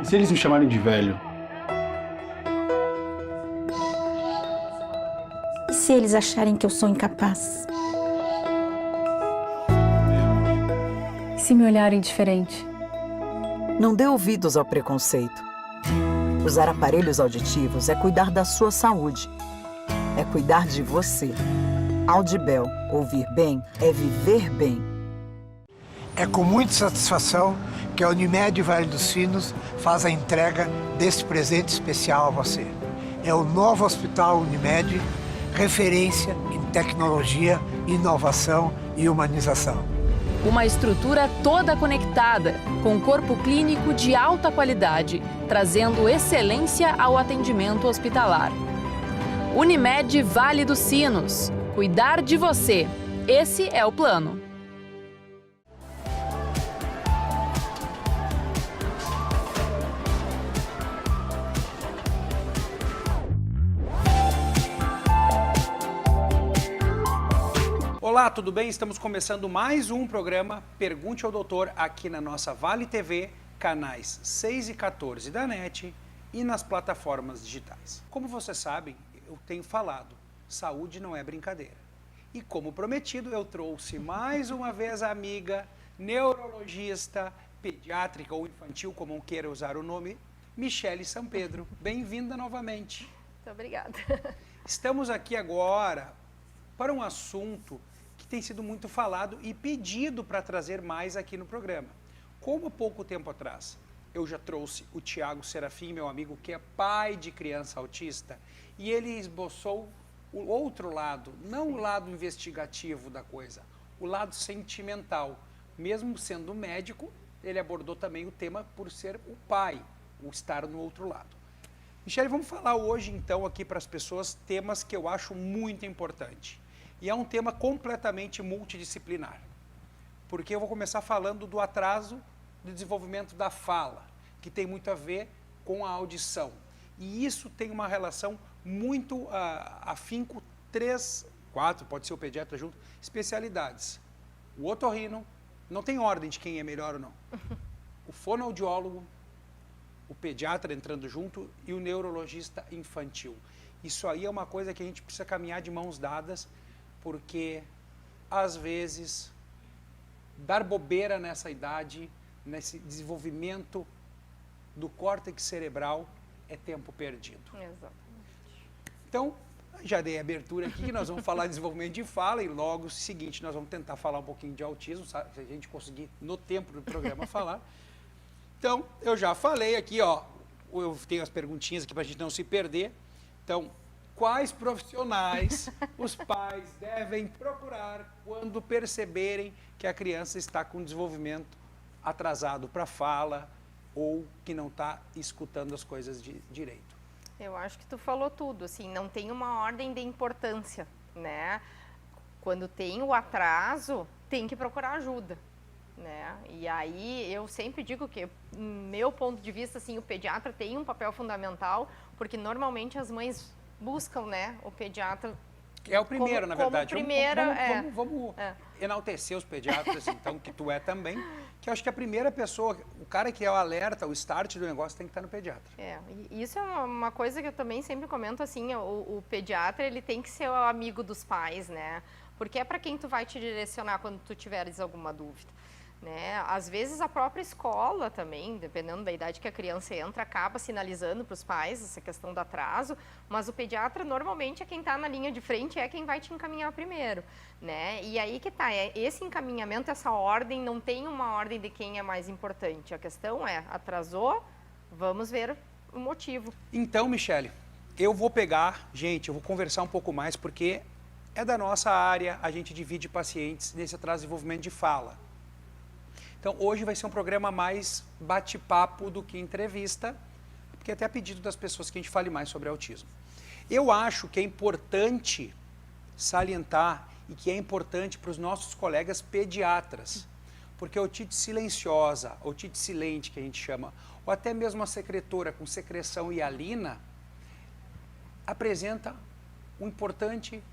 E se eles me chamarem de velho? E se eles acharem que eu sou incapaz? E se me olharem diferente? Não dê ouvidos ao preconceito. Usar aparelhos auditivos é cuidar da sua saúde. É cuidar de você. Audibel, ouvir bem é viver bem. É com muita satisfação que a Unimed Vale dos Sinos faz a entrega deste presente especial a você. É o novo Hospital Unimed, referência em tecnologia, inovação e humanização. Uma estrutura toda conectada, com corpo clínico de alta qualidade, trazendo excelência ao atendimento hospitalar. Unimed Vale dos Sinos. Cuidar de você. Esse é o plano. Olá, tudo bem? Estamos começando mais um programa Pergunte ao Doutor aqui na nossa Vale TV, canais 6 e 14 da NET e nas plataformas digitais. Como vocês sabem, eu tenho falado, saúde não é brincadeira. E como prometido, eu trouxe mais uma vez a amiga neurologista, pediátrica ou infantil, como queira usar o nome, Michele Sampedro. Bem-vinda novamente. Muito obrigada. Estamos aqui agora para um assunto que tem sido muito falado e pedido para trazer mais aqui no programa. Como pouco tempo atrás eu já trouxe o Tiago Serafim, meu amigo, que é pai de criança autista, e ele esboçou o outro lado, não o lado investigativo da coisa, o lado sentimental. Mesmo sendo médico, ele abordou também o tema por ser o pai, o estar no outro lado. Michele, vamos falar hoje então aqui para as pessoas temas que eu acho muito importante. E é um tema completamente multidisciplinar, porque eu vou começar falando do atraso do desenvolvimento da fala, que tem muito a ver com a audição. E isso tem uma relação muito afinco, 3, 4, pode ser o pediatra junto, especialidades. O otorrino, não tem ordem de quem é melhor ou não. O fonoaudiólogo, o pediatra entrando junto e o neurologista infantil. Isso aí é uma coisa que a gente precisa caminhar de mãos dadas, porque às vezes dar bobeira nessa idade, nesse desenvolvimento do córtex cerebral, é tempo perdido. Exatamente. Então, já dei a abertura aqui, que nós vamos falar de desenvolvimento de fala e logo o seguinte, nós vamos tentar falar um pouquinho de autismo, sabe? Se a gente conseguir no tempo do programa falar. Então, eu já falei aqui, ó, eu tenho as perguntinhas aqui para a gente não se perder. Então, quais profissionais os pais devem procurar quando perceberem que a criança está com desenvolvimento atrasado para fala ou que não está escutando as coisas direito? Eu acho que tu falou tudo, assim, não tem uma ordem de importância, né? Quando tem o atraso, tem que procurar ajuda, né? E aí eu sempre digo que, meu ponto de vista, assim, o pediatra tem um papel fundamental, porque normalmente as mães buscam, né, o pediatra. É o primeiro, na verdade. Vamos enaltecer os pediatras, então, que tu é também, que eu acho que a primeira pessoa, o cara que é o alerta, o start do negócio tem que estar no pediatra. E isso é uma coisa que eu também sempre comento, assim, o pediatra, ele tem que ser o amigo dos pais, né, porque é para quem tu vai te direcionar quando tu tiveres alguma dúvida. Né? Às vezes a própria escola também, dependendo da idade que a criança entra, acaba sinalizando para os pais essa questão do atraso, mas o pediatra normalmente é quem está na linha de frente, é quem vai te encaminhar primeiro, né? E aí que tá, esse encaminhamento, essa ordem, não tem uma ordem de quem é mais importante, a questão é, atrasou, vamos ver o motivo. Então, Michele, eu vou pegar, gente, eu vou conversar um pouco mais, porque é da nossa área, a gente divide pacientes nesse atraso de desenvolvimento de fala. Então, hoje vai ser um programa mais bate-papo do que entrevista, porque até a pedido das pessoas que a gente fale mais sobre autismo. Eu acho que é importante salientar e que é importante para os nossos colegas pediatras, porque a otite silenciosa, otite silente que a gente chama, ou até mesmo a secretora com secreção hialina, apresenta um importante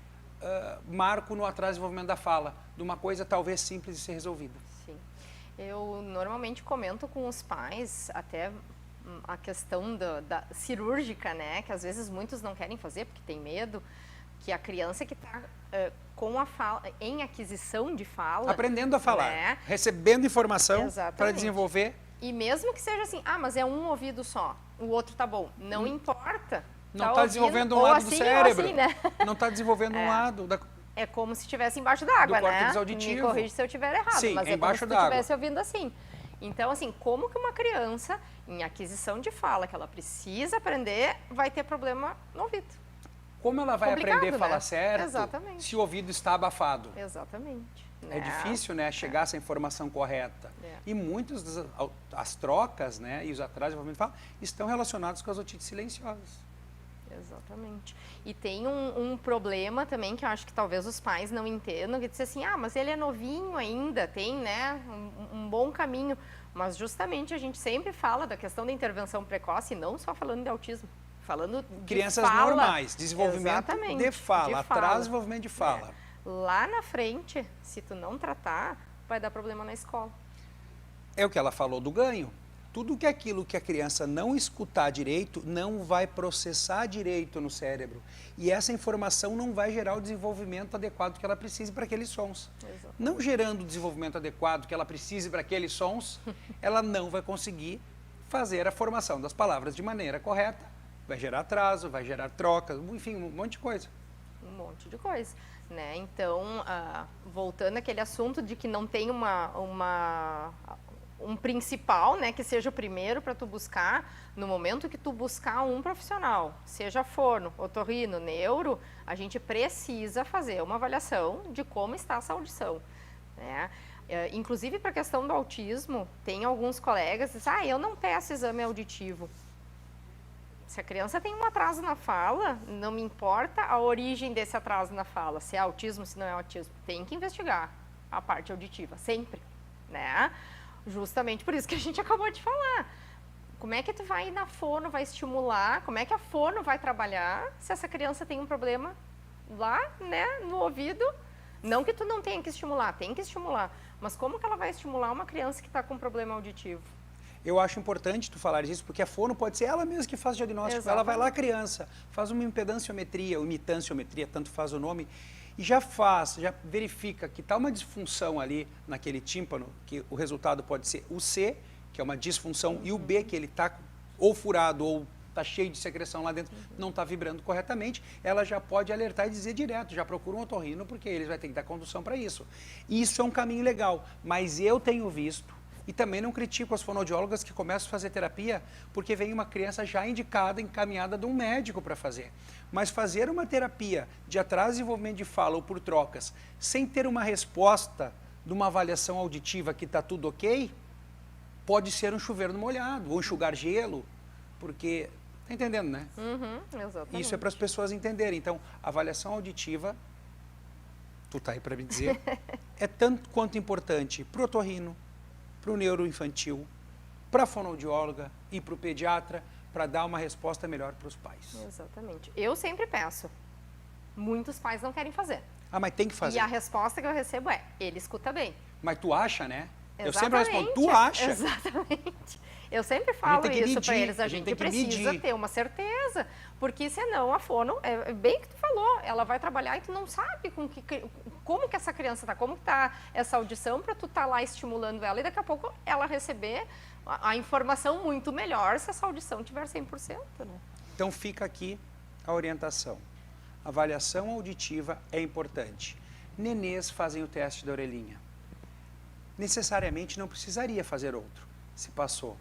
marco no atraso de desenvolvimento da fala, de uma coisa talvez simples de ser resolvida. Sim. Eu normalmente comento com os pais, até a questão da cirúrgica, né? Que às vezes muitos não querem fazer porque tem medo, que a criança que está com a fala, em aquisição de fala... Aprendendo a falar, né? recebendo informação para Exatamente. desenvolver. E mesmo que seja assim, mas é um ouvido só, o outro tá bom, não importa. Não está desenvolvendo um ou lado assim, do cérebro. ou assim, né? Não está desenvolvendo um lado. É como se estivesse embaixo d'água, Do né? córtex auditivo. Me corrige se eu estiver errado, Sim, mas é é como embaixo se tu d'água. estivesse ouvindo assim. Então, assim, como que uma criança, em aquisição de fala, que ela precisa aprender, vai ter problema no ouvido? Como ela vai Complicado, aprender a falar né? certo Exatamente. se o ouvido está abafado? Exatamente. É difícil, né, chegar a essa informação correta. É. E muitas as trocas, né, e os atrasos de desenvolvimento de fala estão relacionados com as otites silenciosas. Exatamente. E tem um problema também que eu acho que talvez os pais não entendam, que diz assim, mas ele é novinho ainda, tem, né, um bom caminho. Mas justamente a gente sempre fala da questão da intervenção precoce, e não só falando de autismo, falando de Crianças fala. normais, desenvolvimento Exatamente, de fala, de fala. atraso de desenvolvimento de fala. Lá na frente, se tu não tratar, vai dar problema na escola. É o que ela falou do ganho. Tudo que aquilo que a criança não escutar direito, não vai processar direito no cérebro. E essa informação não vai gerar o desenvolvimento adequado que ela precise para aqueles sons. Exatamente. Não gerando o desenvolvimento adequado que ela precise para aqueles sons, ela não vai conseguir fazer a formação das palavras de maneira correta. Vai gerar atraso, vai gerar trocas, enfim, um monte de coisa. Um monte de coisa. Né? Então, voltando àquele assunto de que não tem um principal, né, que seja o primeiro para tu buscar, no momento que tu buscar um profissional, seja fono, otorrino, neuro, a gente precisa fazer uma avaliação de como está essa audição, né? Inclusive para a questão do autismo, tem alguns colegas que dizem, eu não peço exame auditivo. Se a criança tem um atraso na fala, não me importa a origem desse atraso na fala, se é autismo, se não é autismo, tem que investigar a parte auditiva, sempre, né? Justamente por isso que a gente acabou de falar. Como é que tu vai ir na fono, vai estimular, como é que a fono vai trabalhar se essa criança tem um problema lá, né, no ouvido? Não que tu não tenha que estimular, tem que estimular, mas como que ela vai estimular uma criança que está com problema auditivo? Eu acho importante tu falar disso, porque a fono pode ser ela mesma que faz o diagnóstico. Exatamente. Ela vai lá, a criança, faz uma impedanciometria, ou imitanciometria, tanto faz o nome, e já verifica que está uma disfunção ali naquele tímpano, que o resultado pode ser o C, que é uma disfunção, e o B, que ele está ou furado ou está cheio de secreção lá dentro, não está vibrando corretamente, ela já pode alertar e dizer direto, já procura um otorrino, porque eles vão ter que dar condução para isso. Isso é um caminho legal, mas eu tenho visto, e também não critico as fonoaudiólogas que começam a fazer terapia porque vem uma criança já indicada, encaminhada de um médico para fazer. Mas fazer uma terapia de atraso de desenvolvimento de fala ou por trocas, sem ter uma resposta de uma avaliação auditiva que está tudo ok, pode ser um chover no molhado, ou enxugar gelo, porque... Está entendendo, né? Exatamente. Isso é para as pessoas entenderem. Então, a avaliação auditiva, tu está aí para me dizer, é tanto quanto importante para o otorrino, para o neuroinfantil, para a fonoaudióloga e para o pediatra, para dar uma resposta melhor para os pais. Exatamente. Eu sempre peço. Muitos pais não querem fazer. Mas tem que fazer. E a resposta que eu recebo é, ele escuta bem. Mas tu acha, né? Exatamente. Eu sempre respondo, tu acha? Exatamente. Eu sempre falo isso para eles, a gente precisa ter uma certeza, porque senão a fono, é bem que tu falou, ela vai trabalhar e tu não sabe como que essa criança está, como que está essa audição para tu estar lá estimulando ela e daqui a pouco ela receber a informação muito melhor se essa audição tiver 100%, né? Então fica aqui a orientação. Avaliação auditiva é importante. Nenês fazem o teste da orelhinha. Necessariamente não precisaria fazer outro, se passou.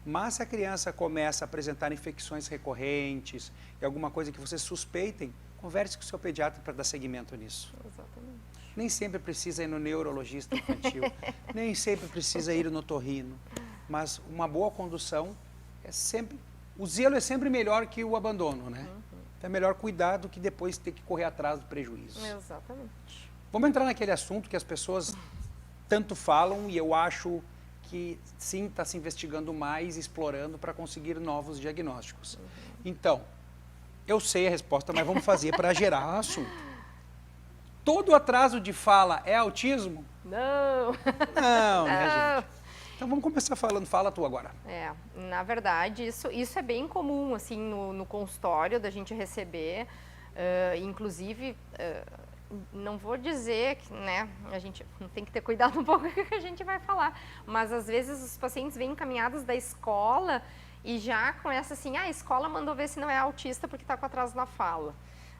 Mas se a criança começa a apresentar infecções recorrentes e alguma coisa que vocês suspeitem, converse com o seu pediatra para dar seguimento nisso. Exatamente. Nem sempre precisa ir no neurologista infantil, nem sempre precisa ir no otorrino, mas uma boa condução é sempre... O zelo é sempre melhor que o abandono, né? É melhor cuidar do que depois ter que correr atrás do prejuízo. Exatamente. Vamos entrar naquele assunto que as pessoas tanto falam e eu acho que sim, está se investigando mais, explorando para conseguir novos diagnósticos. Então, eu sei a resposta, mas vamos fazer para gerar assunto. Todo atraso de fala é autismo? Não. Não, né, gente? Então vamos começar falando, fala tu agora. Na verdade, isso é bem comum, assim, no consultório da gente receber, inclusive, não vou dizer que, né, a gente tem que ter cuidado um pouco com o que a gente vai falar, mas às vezes os pacientes vêm encaminhados da escola e já começa assim, a escola mandou ver se não é autista porque está com atraso na fala,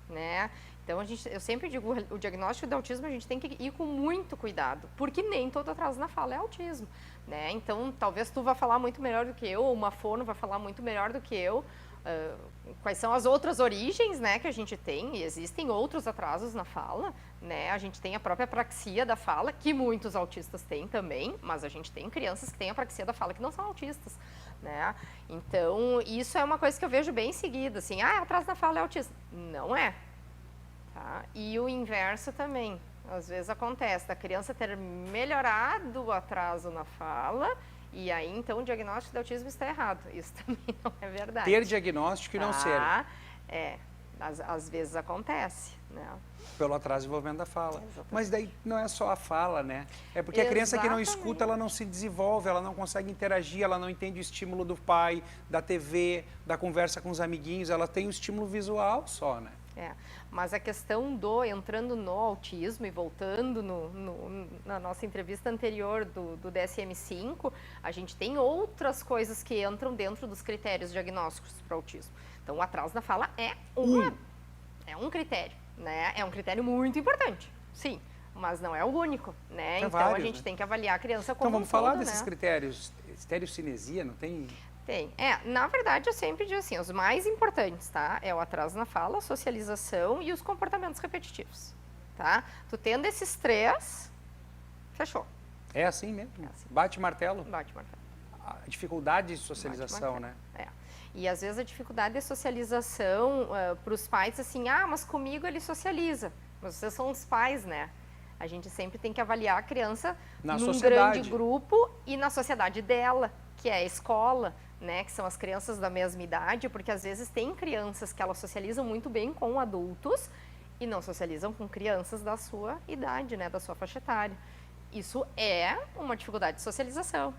né? Então, eu sempre digo, o diagnóstico de autismo a gente tem que ir com muito cuidado, porque nem todo atraso na fala é autismo, né? Então, talvez tu vá falar muito melhor do que eu, ou uma fono vai falar muito melhor do que eu, quais são as outras origens, né, que a gente tem, e existem outros atrasos na fala, né? A gente tem a própria apraxia da fala, que muitos autistas têm também, mas a gente tem crianças que têm apraxia da fala que não são autistas, né? Então, isso é uma coisa que eu vejo bem seguida, assim, atraso na fala é autista. Não é. Tá? E o inverso também, às vezes acontece, da criança ter melhorado o atraso na fala, e aí então o diagnóstico de autismo está errado. Isso também não é verdade. Ter diagnóstico e não ser. Às vezes acontece, né? Pelo atraso de desenvolvimento da fala. Exatamente. Mas daí não é só a fala, né? É porque a criança que não escuta, ela não se desenvolve, ela não consegue interagir, ela não entende o estímulo do pai, da TV, da conversa com os amiguinhos, ela tem o estímulo visual só, né? Mas a questão entrando no autismo e voltando na nossa entrevista anterior do DSM-5, a gente tem outras coisas que entram dentro dos critérios diagnósticos para autismo. Então, o atraso na fala é um critério, né? É um critério muito importante, sim, mas não é o único, né? Então, vários, a gente tem que avaliar a criança como Então, vamos um falar todo, desses né? critérios. Estereocinesia, não tem? Tem. Na verdade, eu sempre digo assim, os mais importantes, tá? É o atraso na fala, a socialização e os comportamentos repetitivos, tá? Tu tendo esses 3, fechou. É assim mesmo? É assim. Bate martelo? Bate martelo. A dificuldade de socialização, né? E às vezes a dificuldade de socialização para os pais, assim, mas comigo ele socializa. Mas vocês são os pais, né? A gente sempre tem que avaliar a criança num grande grupo e na sociedade dela, que é a escola, né, que são as crianças da mesma idade, porque às vezes tem crianças que elas socializam muito bem com adultos e não socializam com crianças da sua idade, né, da sua faixa etária. Isso é uma dificuldade de socialização,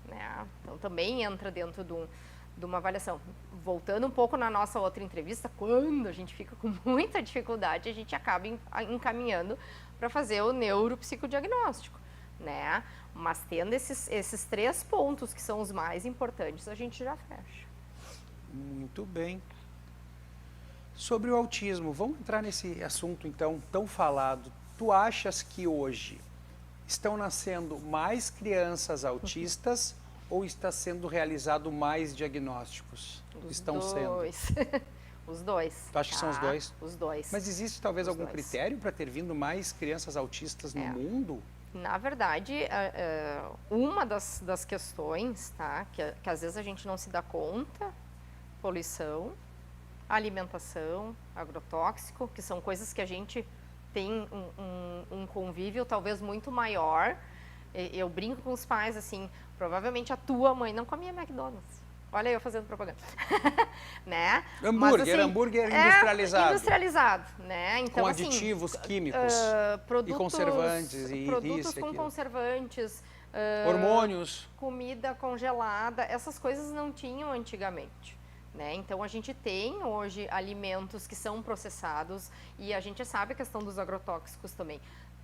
né? Então também entra dentro de uma avaliação. Voltando um pouco na nossa outra entrevista, quando a gente fica com muita dificuldade, a gente acaba encaminhando para fazer o neuropsicodiagnóstico, né? Mas tendo esses 3 pontos que são os mais importantes, a gente já fecha. Muito bem. Sobre o autismo, vamos entrar nesse assunto então tão falado. Tu achas que hoje estão nascendo mais crianças autistas ou está sendo realizado mais diagnósticos? Estão sendo. Os dois. Tu acha que são os dois? Os dois. Mas existe talvez algum critério para ter vindo mais crianças autistas no mundo? Na verdade, uma das questões, tá, que às vezes a gente não se dá conta, poluição, alimentação, agrotóxico, que são coisas que a gente tem um convívio talvez muito maior. Eu brinco com os pais assim, provavelmente a tua mãe não comia McDonald's. Olha eu fazendo propaganda, né? Hambúrguer, mas, assim, hambúrguer industrializado. Industrializado, né? Então, com aditivos químicos e conservantes e produtos com conservantes, hormônios, comida congelada, essas coisas não tinham antigamente, né? Então a gente tem hoje alimentos que são processados e a gente sabe a questão dos agrotóxicos também.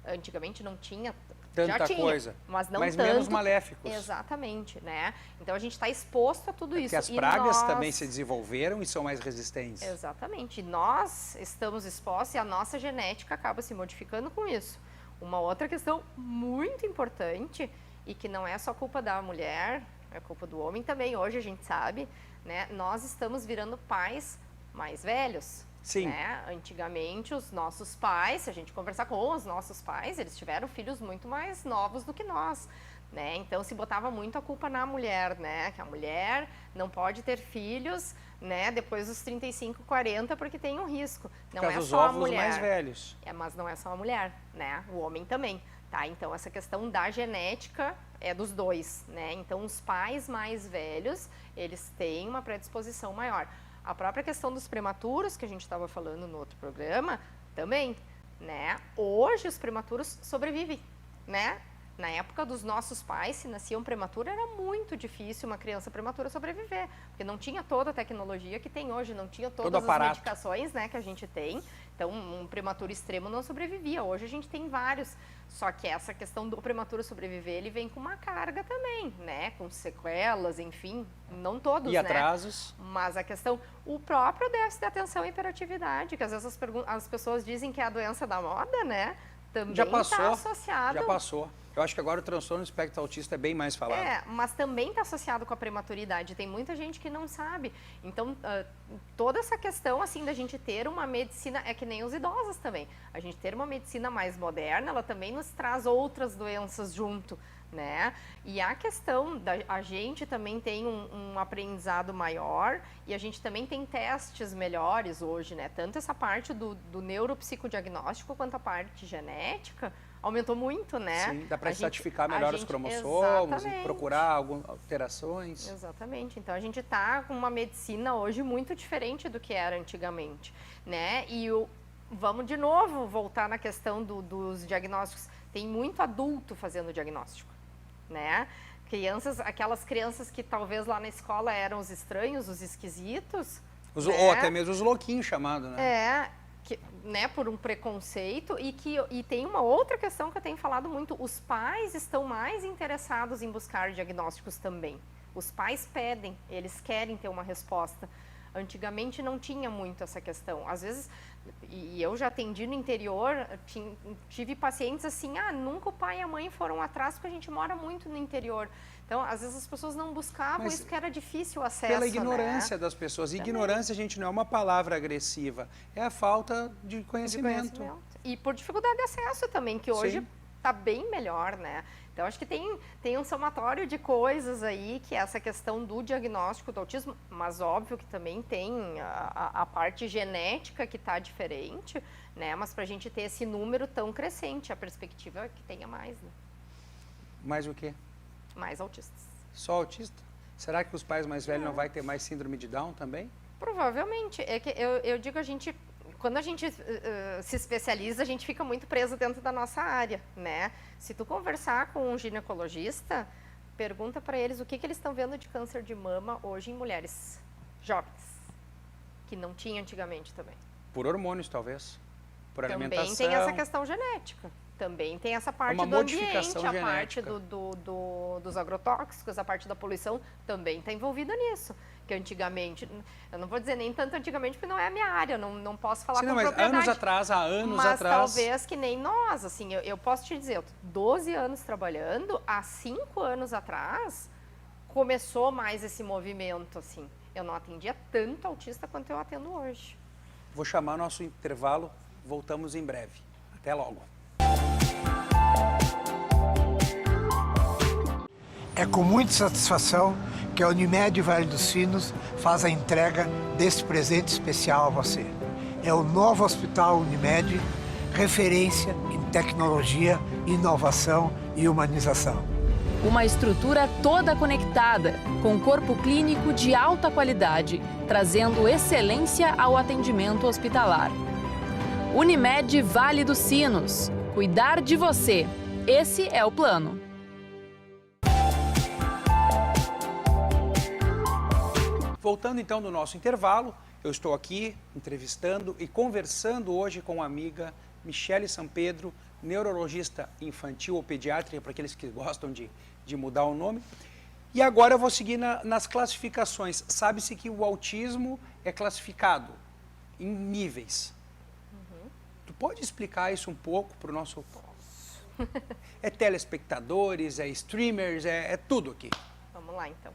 Antigamente não tinha tanta coisa, mas não mas tanto, menos maléficos. Exatamente, né? Então a gente está exposto a tudo isso. Porque as pragas também se desenvolveram e são mais resistentes. Exatamente. Nós estamos expostos e a nossa genética acaba se modificando com isso. Uma outra questão muito importante e que não é só culpa da mulher, é culpa do homem também. Hoje a gente sabe, né? Nós estamos virando pais mais velhos. Sim. Né? Antigamente, os nossos pais, se a gente conversar com os nossos pais, eles tiveram filhos muito mais novos do que nós, né? Então, se botava muito a culpa na mulher, né? Que a mulher não pode ter filhos, né? Depois dos 35, 40, porque tem um risco. Não é só a mulher. Mais velhos. Mas não é só a mulher, né? O homem também, tá? Então, essa questão da genética é dos dois, né? Então, os pais mais velhos, eles têm uma predisposição maior. A própria questão dos prematuros, que a gente estava falando no outro programa, também, né? Hoje os prematuros sobrevivem, né? Na época dos nossos pais, se nasciam prematura, era muito difícil uma criança prematura sobreviver, porque não tinha toda a tecnologia que tem hoje, não tinha todas as medicações, né, que a gente tem. Então, um prematuro extremo não sobrevivia. Hoje a gente tem vários, só que essa questão do prematuro sobreviver, ele vem com uma carga também, né, com sequelas, enfim, não todos, e atrasos. Mas a questão, o próprio déficit de atenção e hiperatividade, que às vezes as pessoas dizem que é a doença da moda, né, também está associado. Já passou. Eu acho que agora o transtorno do espectro autista é bem mais falado. Mas também está associado com a prematuridade. Tem muita gente que não sabe. Então, toda essa questão, assim, da gente ter uma medicina, é que nem os idosos também. A gente ter uma medicina mais moderna, ela também nos traz outras doenças junto, né? E a questão, a gente também tem um aprendizado maior e a gente também tem testes melhores hoje, né? Tanto essa parte do neuropsicodiagnóstico quanto a parte genética, aumentou muito, né? Sim, dá para estratificar melhor os cromossomos e procurar algumas alterações. Exatamente. Então, a gente está com uma medicina hoje muito diferente do que era antigamente, né? E vamos de novo voltar na questão dos diagnósticos. Tem muito adulto fazendo diagnóstico, né? Aquelas crianças que talvez lá na escola eram os estranhos, os esquisitos. Né? Ou até mesmo os louquinhos chamados, né? Né, por um preconceito e tem uma outra questão que eu tenho falado muito, os pais estão mais interessados em buscar diagnósticos também. Os pais pedem, eles querem ter uma resposta. Antigamente não tinha muito essa questão. Às vezes, e eu já atendi no interior, tive pacientes assim, nunca o pai e a mãe foram atrás porque a gente mora muito no interior. Então, às vezes as pessoas não buscavam isso porque era difícil o acesso. Pela ignorância, né, das pessoas. E ignorância, gente, não é uma palavra agressiva, é a falta de conhecimento. E por dificuldade de acesso também, que hoje está bem melhor, né? Então, acho que tem um somatório de coisas aí, que é essa questão do diagnóstico do autismo, mas óbvio que também tem a parte genética que está diferente, né? Mas para a gente ter esse número tão crescente, a perspectiva é que tenha mais, né? Mais o quê? Mais autistas. Só autista? Será que os pais mais velhos não vai ter mais síndrome de Down também? Provavelmente. É que eu digo, quando a gente se especializa, a gente fica muito preso dentro da nossa área, né? Se tu conversar com um ginecologista, pergunta para eles o que eles estão vendo de câncer de mama hoje em mulheres jovens, que não tinha antigamente também. Por hormônios, talvez. Por alimentação. Também tem essa questão genética. Também tem essa parte do ambiente, a parte dos agrotóxicos, a parte da poluição também está envolvida nisso. Que antigamente, eu não vou dizer nem tanto antigamente, porque não é a minha área, não posso falar com propriedade. Há anos atrás, mas talvez que nem nós, assim, eu posso te dizer, eu tô 12 anos trabalhando, há 5 anos atrás, começou mais esse movimento, assim. Eu não atendia tanto autista quanto eu atendo hoje. Vou chamar nosso intervalo, voltamos em breve. Até logo. É com muita satisfação que a Unimed Vale dos Sinos faz a entrega deste presente especial a você. É o novo Hospital Unimed, referência em tecnologia, inovação e humanização. Uma estrutura toda conectada, com corpo clínico de alta qualidade, trazendo excelência ao atendimento hospitalar. Unimed Vale dos Sinos. Cuidar de você. Esse é o plano. Voltando então do nosso intervalo, eu estou aqui entrevistando e conversando hoje com a amiga Michele Sampedro, neurologista infantil ou pediátrica, para aqueles que gostam de mudar o nome. E agora eu vou seguir nas classificações. Sabe-se que o autismo é classificado em níveis. Tu pode explicar isso um pouco para o nosso... É telespectadores, é streamers, é tudo aqui. Vamos lá, então.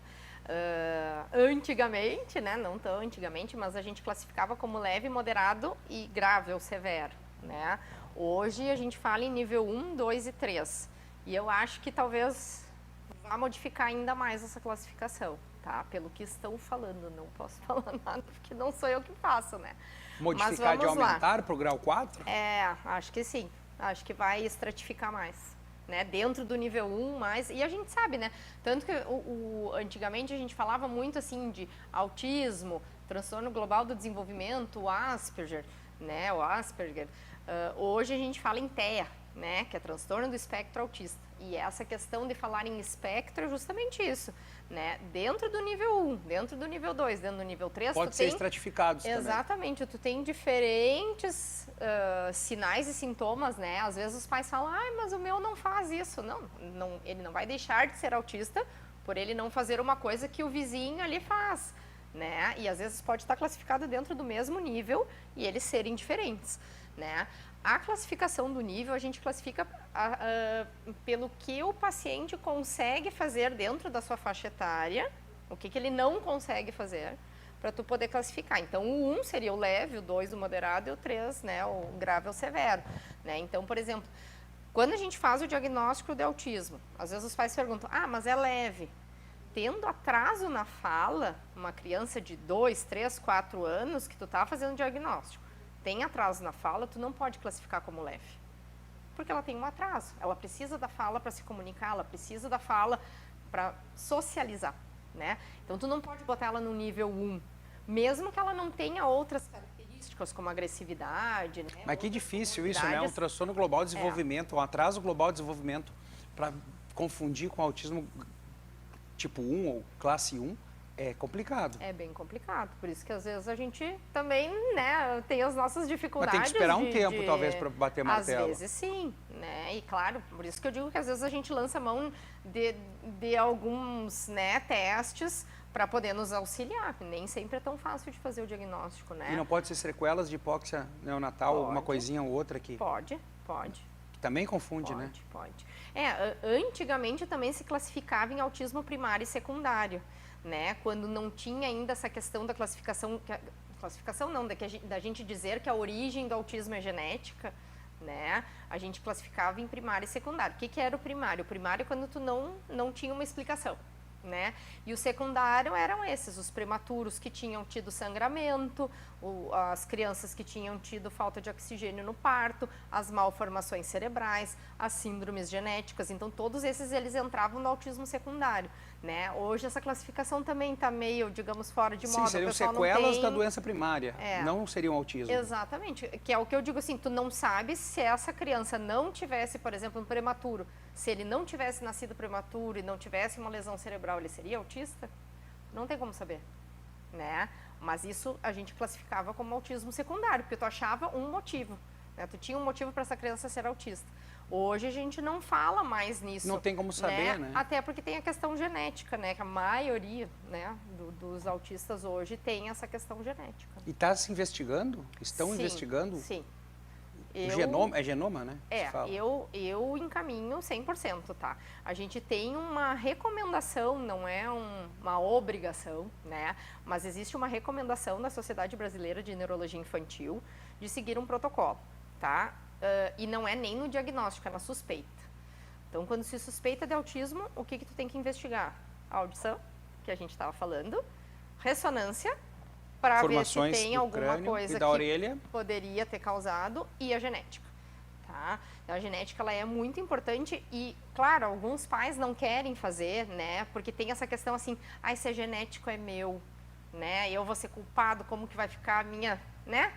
Antigamente, né, não tão antigamente, mas a gente classificava como leve, moderado e grave ou severo, né? Hoje a gente fala em nível 1, 2 e 3. E eu acho que talvez vá modificar ainda mais essa classificação, tá? Pelo que estão falando, não posso falar nada, porque não sou eu que faço, né? Modificar de aumentar para o grau 4? Acho que sim. Acho que vai estratificar mais, né? Dentro do nível 1 mais, e a gente sabe, né? Tanto que antigamente a gente falava muito assim de autismo, transtorno global do desenvolvimento, o Asperger, né? O Asperger. Hoje a gente fala em TEA, né? Que é transtorno do espectro autista. E essa questão de falar em espectro é justamente isso, né? Dentro do nível 1, dentro do nível 2, dentro do nível 3, Pode ser estratificados também. Exatamente, tu tem diferentes sinais e sintomas, né? Às vezes os pais falam, mas o meu não faz isso. Não, ele não vai deixar de ser autista por ele não fazer uma coisa que o vizinho ali faz, né? E às vezes pode estar classificado dentro do mesmo nível e eles serem diferentes, né? A classificação do nível, a gente classifica pelo que o paciente consegue fazer dentro da sua faixa etária, o que ele não consegue fazer, para tu poder classificar. Então, o 1 seria o leve, o 2 o moderado e o 3, né, o grave ou severo, né? Então, por exemplo, quando a gente faz o diagnóstico de autismo, às vezes os pais perguntam, mas é leve. Tendo atraso na fala, uma criança de 2, 3, 4 anos que tu tá fazendo diagnóstico, tem atraso na fala, tu não pode classificar como leve. Porque ela tem um atraso. Ela precisa da fala para se comunicar, ela precisa da fala para socializar, né? Então, tu não pode botar ela no nível 1, mesmo que ela não tenha outras características, como agressividade, né? Mas que difícil isso, né? Um transtorno global de desenvolvimento, um atraso global de desenvolvimento, para confundir com autismo tipo 1 ou classe 1, é complicado. É bem complicado, por isso que às vezes a gente também, né, tem as nossas dificuldades. Mas tem que esperar um tempo, talvez, para bater martelo. Às vezes sim, né, e claro, por isso que eu digo que às vezes a gente lança mão de alguns, né, testes para poder nos auxiliar, nem sempre é tão fácil de fazer o diagnóstico, né. E não pode ser sequelas de hipóxia neonatal, alguma coisinha ou outra aqui? Pode. Que também confunde, né? Pode. Antigamente também se classificava em autismo primário e secundário, né? Quando não tinha ainda essa questão da classificação, da gente dizer que a origem do autismo é genética, né? A gente classificava em primário e secundário. O que era o primário? O primário é quando tu não tinha uma explicação, né? E o secundário eram esses, os prematuros que tinham tido sangramento, as crianças que tinham tido falta de oxigênio no parto, as malformações cerebrais, as síndromes genéticas. Então, todos esses eles entravam no autismo secundário, né? Hoje essa classificação também está meio, digamos, fora de moda. Sim, seriam sequelas da doença primária, não seriam autismo. Exatamente, que é o que eu digo assim, tu não sabe se essa criança não tivesse, por exemplo, um prematuro, se ele não tivesse nascido prematuro e não tivesse uma lesão cerebral, ele seria autista? Não tem como saber, né? Mas isso a gente classificava como autismo secundário, porque tu achava um motivo, né? Tu tinha um motivo para essa criança ser autista. Hoje a gente não fala mais nisso. Não tem como saber, né? Até porque tem a questão genética, né? Que a maioria, né, dos autistas hoje tem essa questão genética. E está se investigando? Estão investigando? Sim. É genoma, né? Eu encaminho 100%, tá? A gente tem uma recomendação, não é uma obrigação, né? Mas existe uma recomendação da Sociedade Brasileira de Neurologia Infantil de seguir um protocolo, tá? E não é nem no diagnóstico, é na suspeita. Então, quando se suspeita de autismo, o que tu tem que investigar? A audição, que a gente estava falando, ressonância, para ver se tem alguma coisa que poderia ter causado, e a genética, tá? Então, a genética ela é muito importante e, claro, alguns pais não querem fazer, né? Porque tem essa questão assim, se é genético é meu, né? Eu vou ser culpado, como que vai ficar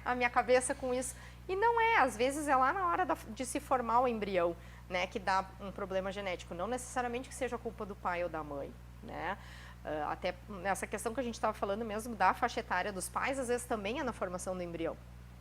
a minha cabeça com isso? E não é, às vezes é lá na hora de se formar o embrião, né, que dá um problema genético, não necessariamente que seja culpa do pai ou da mãe, né? Até nessa questão que a gente estava falando mesmo da faixa etária dos pais, às vezes também é na formação do embrião,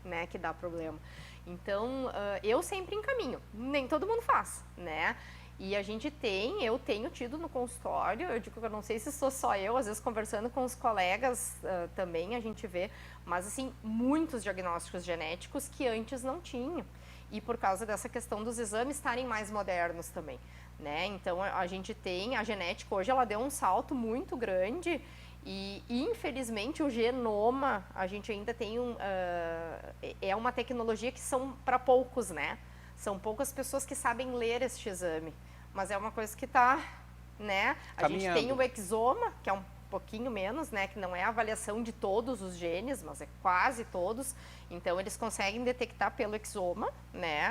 né, que dá problema. Então, eu sempre encaminho, nem todo mundo faz, né? E eu tenho tido no consultório, eu digo que eu não sei se sou só eu, às vezes conversando com os colegas também a gente vê, mas assim, muitos diagnósticos genéticos que antes não tinham. E por causa dessa questão dos exames estarem mais modernos também, né? Então, a gente tem, a genética hoje, ela deu um salto muito grande e, infelizmente, o genoma, a gente ainda tem é uma tecnologia que são para poucos, né? São poucas pessoas que sabem ler este exame, mas é uma coisa que está, né? A gente tem o exoma, que é um pouquinho menos, né, que não é a avaliação de todos os genes, mas é quase todos. Então, eles conseguem detectar pelo exoma, né,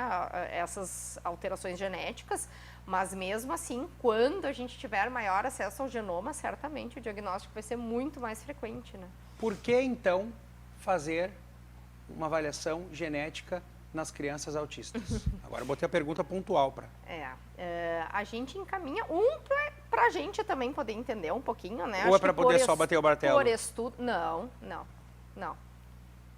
essas alterações genéticas, mas mesmo assim, quando a gente tiver maior acesso ao genoma, certamente o diagnóstico vai ser muito mais frequente, né? Por que, então, fazer uma avaliação genética nas crianças autistas? Agora eu botei a pergunta pontual para. A gente encaminha para a gente também poder entender um pouquinho, né? Ou Acho é para que poder só bater o martelo? Por estudo, não.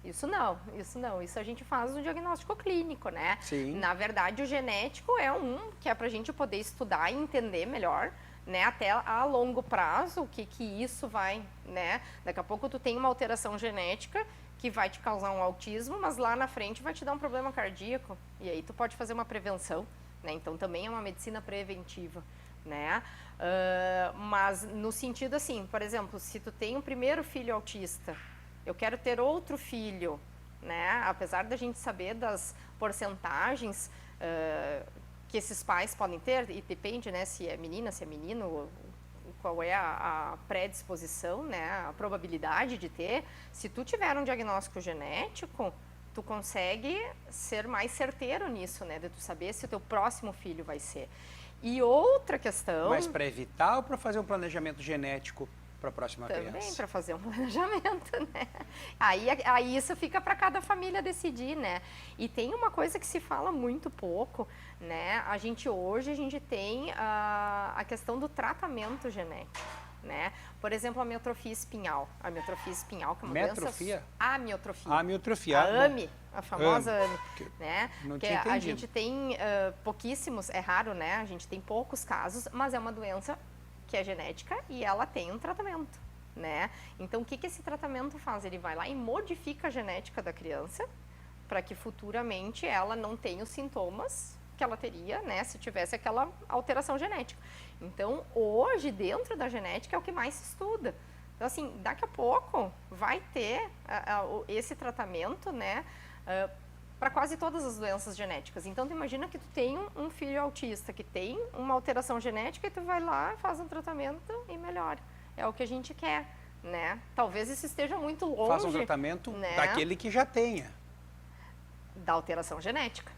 Isso não. Isso a gente faz no diagnóstico clínico, né? Sim. Na verdade, o genético é que é para a gente poder estudar e entender melhor, né? Até a longo prazo, o que isso vai, né? Daqui a pouco tu tem uma alteração genética que vai te causar um autismo, mas lá na frente vai te dar um problema cardíaco. E aí tu pode fazer uma prevenção, né? Então também é uma medicina preventiva, né? Mas no sentido assim, por exemplo, se tu tem um primeiro filho autista, eu quero ter outro filho, né? Apesar da gente saber das porcentagens que esses pais podem ter, e depende, né, se é menina, se é menino, qual é a predisposição, né, a probabilidade de ter. Se tu tiver um diagnóstico genético, tu consegue ser mais certeiro nisso, né, de tu saber se o teu próximo filho vai ser. E outra questão... Mas para evitar ou para fazer um planejamento genético para a próxima criança? Também para fazer um planejamento, né? Aí isso fica para cada família decidir, né? E tem uma coisa que se fala muito pouco, né? Hoje a gente tem a questão do tratamento genético, né? Por exemplo, a amiotrofia espinhal. A amiotrofia espinhal, que é uma Metrofia? doença... Amiotrofia. Amiotrofia. A AMI, a famosa AMI, né? Não que tinha a entendido. gente tem pouquíssimos, é raro, né? A gente tem poucos casos, mas é uma doença que é genética e ela tem um tratamento, né? Então, o que esse tratamento faz? Ele vai lá e modifica a genética da criança para que futuramente ela não tenha os sintomas que ela teria, né, se tivesse aquela alteração genética. Então, hoje, dentro da genética, é o que mais se estuda. Então, assim, daqui a pouco vai ter esse tratamento, né, para quase todas as doenças genéticas. Então, tu imagina que tu tem um filho autista que tem uma alteração genética e tu vai lá, faz um tratamento e melhora. É o que a gente quer, né? Talvez isso esteja muito longe. Faz um tratamento, né, daquele que já tenha. Da alteração genética.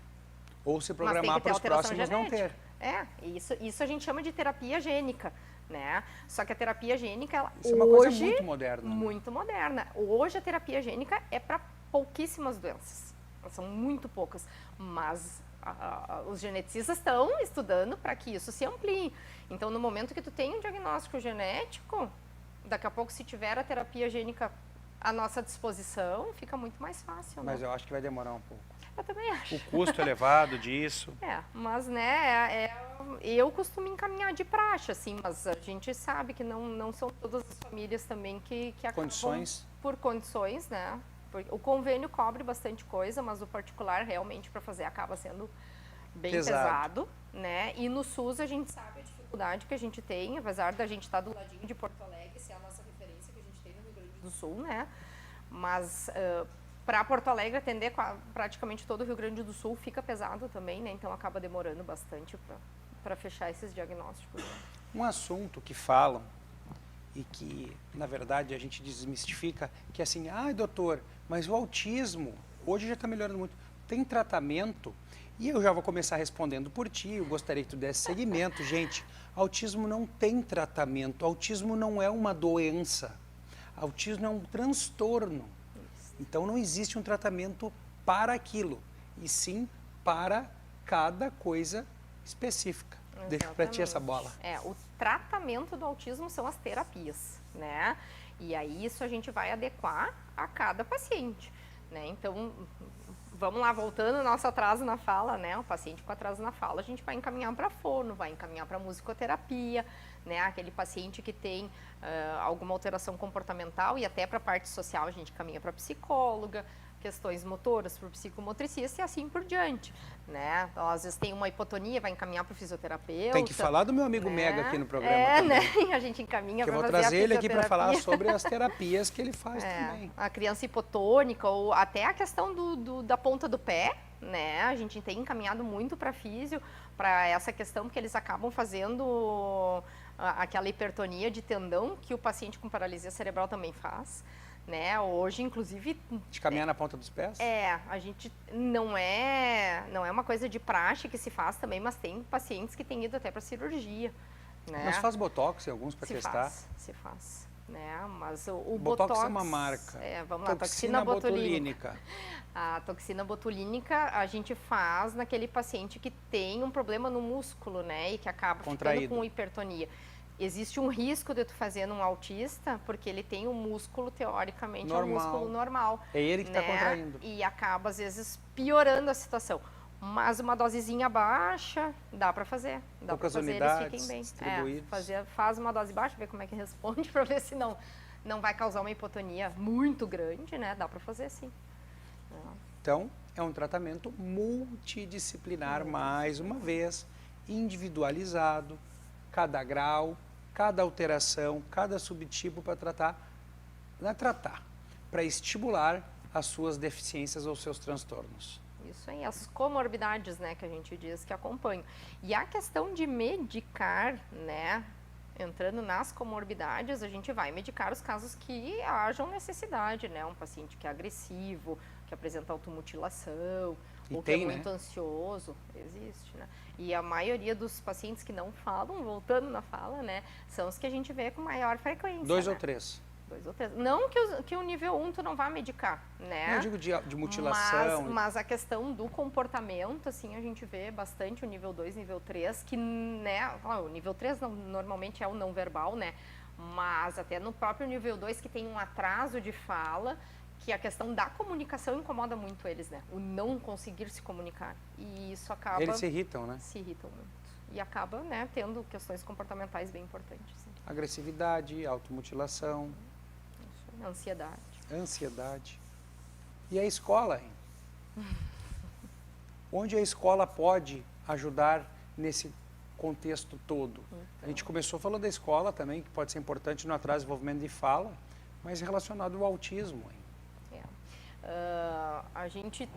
Ou se programar para os próximos genética. não ter. Isso a gente chama de terapia gênica, né? Só que a terapia gênica, ela isso é uma coisa muito moderna. Muito moderna. Hoje a terapia gênica é para pouquíssimas doenças. São muito poucas, mas os geneticistas estão estudando para que isso se amplie. Então, no momento que tu tem um diagnóstico genético, daqui a pouco, se tiver a terapia gênica à nossa disposição, fica muito mais fácil. Mas né? eu acho que vai demorar um pouco. Eu também acho. O custo elevado disso. Mas, né, eu costumo encaminhar de praxe, assim, mas a gente sabe que não são todas as famílias também que acabam por condições, né? O convênio cobre bastante coisa, mas o particular realmente para fazer acaba sendo bem pesado, né? E no SUS a gente sabe a dificuldade que a gente tem, apesar da gente estar do ladinho de Porto Alegre, ser a nossa referência que a gente tem no Rio Grande do Sul, né? Mas para Porto Alegre atender praticamente todo o Rio Grande do Sul fica pesado também, né? Então acaba demorando bastante para fechar esses diagnósticos. Né? Um assunto que falam e que, na verdade, a gente desmistifica, que é assim, doutor, mas o autismo, hoje já está melhorando muito, tem tratamento? E eu já vou começar respondendo por ti, eu gostaria que tu desse seguimento. Gente, autismo não tem tratamento, autismo não é uma doença, autismo é um transtorno. Então não existe um tratamento para aquilo, e sim para cada coisa específica. Deixa para ti essa bola. O tratamento do autismo são as terapias, né? E aí isso a gente vai adequar a cada paciente, né? Então, vamos lá, voltando ao nosso atraso na fala, né? O paciente com atraso na fala, a gente vai encaminhar para fono, vai encaminhar para musicoterapia, né? Aquele paciente que tem alguma alteração comportamental e até para a parte social a gente caminha para psicóloga, questões motoras para o psicomotricista e assim por diante, né? Então, às vezes tem uma hipotonia, vai encaminhar para o fisioterapeuta. Tem que falar do meu amigo né? Mega aqui no programa também. Né? A gente encaminha para fazer eu vou trazer ele aqui para falar sobre as terapias que ele faz também. A criança hipotônica ou até a questão da ponta do pé, né? A gente tem encaminhado muito para físio, para essa questão, porque eles acabam fazendo aquela hipertonia de tendão que o paciente com paralisia cerebral também faz. Né? Hoje, inclusive... De caminhar na ponta dos pés? A gente não é uma coisa de praxe que se faz também, mas tem pacientes que têm ido até para cirurgia. Né? Mas faz botox em alguns para testar? Se faz. né? Mas o Botox é uma marca. Vamos lá, toxina botulínica. A toxina botulínica a gente faz naquele paciente que tem um problema no músculo, né? E que acaba ficando com hipertonia. Existe um risco de tu fazer num autista, porque ele tem um músculo, teoricamente, é um músculo normal. É ele que está contraindo. E acaba, às vezes, piorando a situação. Mas uma dosezinha baixa, dá para fazer. Dá para fazer, eles fiquem bem. Faz uma dose baixa, vê como é que responde, para ver se não vai causar uma hipotonia muito grande, né? Dá para fazer sim. Então, é um tratamento multidisciplinar, mais uma vez, individualizado, cada grau, cada alteração, cada subtipo para tratar, não é tratar, para estimular as suas deficiências ou seus transtornos. Isso aí, as comorbidades, né, que a gente diz que acompanham. E a questão de medicar, né, entrando nas comorbidades, a gente vai medicar os casos que hajam necessidade, né, um paciente que é agressivo, que apresenta automutilação, ou que é muito ansioso, existe, né? E a maioria dos pacientes que não falam, voltando na fala, né, são os que a gente vê com maior frequência. 2 ou 3. 2 ou 3. Não que o nível 1 tu não vai medicar, né? Eu digo de mutilação. Mas a questão do comportamento, assim, a gente vê bastante o nível 2, nível 3, que, né, o nível 3 normalmente é o não verbal, né? Mas até no próprio nível 2, que tem um atraso de fala, que a questão da comunicação incomoda muito eles, né? O não conseguir se comunicar. E isso acaba... Eles se irritam, né? Se irritam muito. E acaba, né, tendo questões comportamentais bem importantes. Sim. Agressividade, automutilação. Ansiedade. Ansiedade. E a escola, hein? Onde a escola pode ajudar nesse contexto todo? Então, a gente começou falando da escola também, que pode ser importante no atraso de desenvolvimento de fala, mas relacionado ao autismo, hein? A gente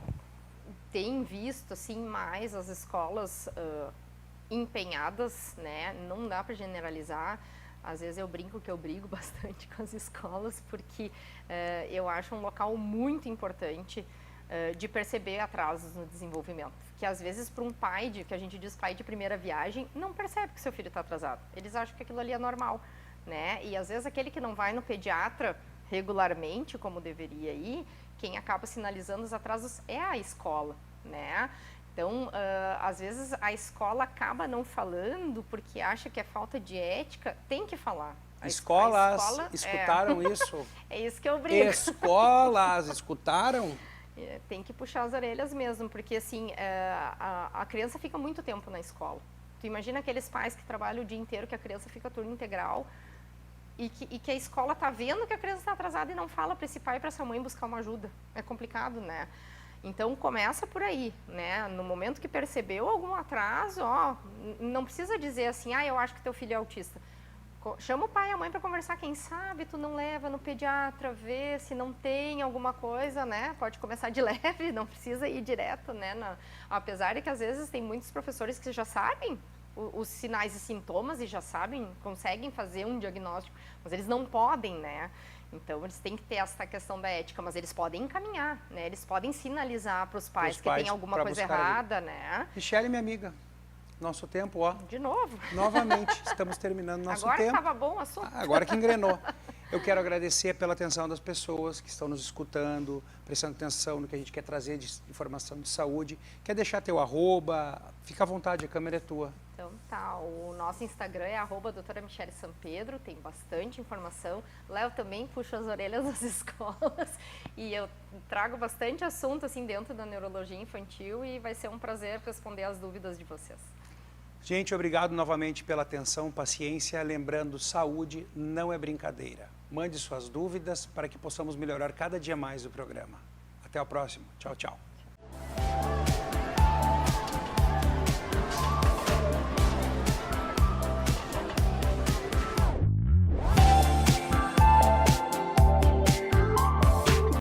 tem visto assim mais as escolas empenhadas, né? Não dá para generalizar. Às vezes eu brinco que eu brigo bastante com as escolas, porque eu acho um local muito importante de perceber atrasos no desenvolvimento. Que às vezes para um pai, que a gente diz pai de primeira viagem, não percebe que seu filho está atrasado. Eles acham que aquilo ali é normal, né? E às vezes aquele que não vai no pediatra regularmente, como deveria ir, quem acaba sinalizando os atrasos é a escola, né? Então, às vezes a escola acaba não falando porque acha que é falta de ética, tem que falar. Escolas escutaram isso? É isso que eu brigo. Escolas escutaram? Tem que puxar as orelhas mesmo, porque assim, a criança fica muito tempo na escola. Tu imagina aqueles pais que trabalham o dia inteiro, que a criança fica turno integral, e que a escola está vendo que a criança está atrasada e não fala para esse pai e para essa mãe buscar uma ajuda. É complicado, né? Então, começa por aí, né? No momento que percebeu algum atraso, não precisa dizer assim, eu acho que teu filho é autista. Chama o pai e a mãe para conversar, quem sabe tu não leva no pediatra, vê se não tem alguma coisa, né? Pode começar de leve, não precisa ir direto, né? Apesar de que às vezes tem muitos professores que já sabem os sinais e sintomas e já sabem, conseguem fazer um diagnóstico, mas eles não podem, né? Então, eles têm que ter essa questão da ética, mas eles podem encaminhar, né? Eles podem sinalizar para os pais que tem alguma coisa errada, né? Michele, minha amiga, nosso tempo, De novo. Novamente, estamos terminando nosso tempo. Agora estava bom o assunto. Agora que engrenou. Eu quero agradecer pela atenção das pessoas que estão nos escutando, prestando atenção no que a gente quer trazer de informação de saúde. Quer deixar teu arroba? Fica à vontade, a câmera é tua. Então tá, o nosso Instagram é @doutora Michele Sampedro, tem bastante informação. Lá eu também puxo as orelhas das escolas e eu trago bastante assunto assim dentro da neurologia infantil e vai ser um prazer responder as dúvidas de vocês. Gente, obrigado novamente pela atenção, paciência. Lembrando, saúde não é brincadeira. Mande suas dúvidas para que possamos melhorar cada dia mais o programa. Até o próximo. Tchau, tchau.